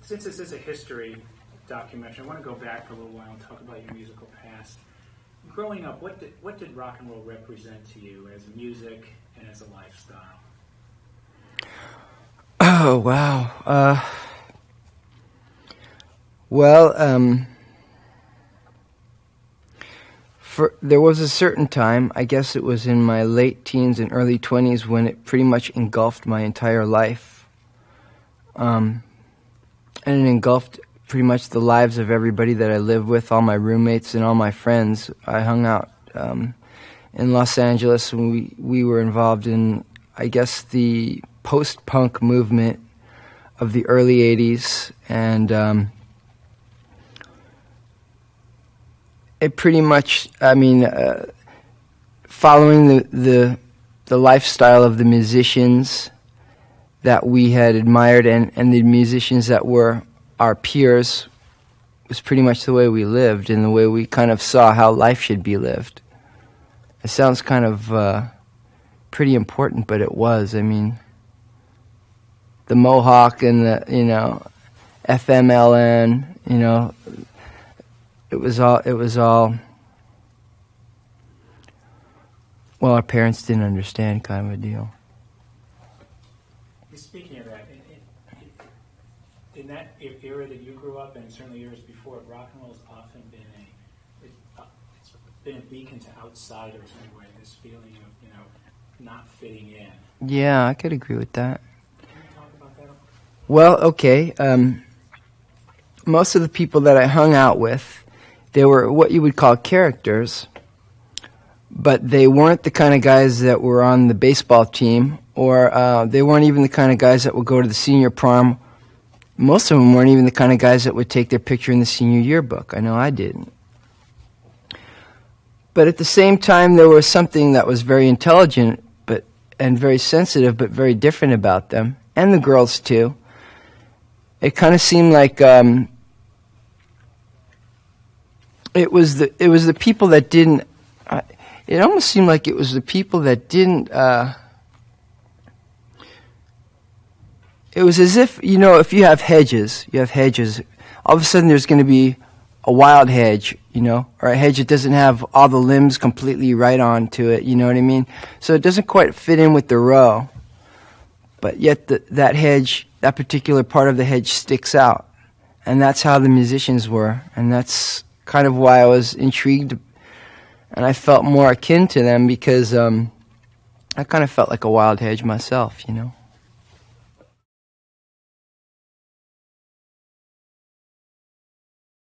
since this is a history documentary, I want to go back for a little while and talk about your musical past. Growing up, what did rock and roll represent to you as music and as a lifestyle? Oh, wow. Well, there was a certain time, I guess it was in my late teens and early 20s, when it pretty much engulfed my entire life. And it engulfed pretty much the lives of everybody that I lived with, all my roommates and all my friends. I hung out in Los Angeles, and we were involved in, I guess, the post-punk movement of the early 80s, and it pretty much, following the lifestyle of the musicians that we had admired and the musicians that were our peers was pretty much the way we lived and the way we kind of saw how life should be lived. It sounds kind of pretty important, but it was. I mean, the Mohawk and the, FMLN, it was all, well, our parents didn't understand, kind of a deal. Speaking of that, in that era that you grew up in, certainly years before, rock and roll has often been it's been a beacon to outsiders in a way, this feeling of, not fitting in. Yeah, I could agree with that. Can you talk about that? Well, okay. Most of the people that I hung out with, they were what you would call characters, but they weren't the kind of guys that were on the baseball team, or they weren't even the kind of guys that would go to the senior prom. Most of them weren't even the kind of guys that would take their picture in the senior yearbook. I know I didn't. But at the same time, there was something that was very intelligent and very sensitive, but very different about them, and the girls too. It kind of seemed like it was the people that didn't. It almost seemed like it was the people that didn't. It was as if, if you have hedges. All of a sudden there's going to be a wild hedge, or a hedge that doesn't have all the limbs completely right onto it, you know what I mean? So it doesn't quite fit in with the row. But yet that hedge, that particular part of the hedge sticks out. And that's how the musicians were. And that's kind of why I was intrigued. And I felt more akin to them because I kind of felt like a wild hedge myself,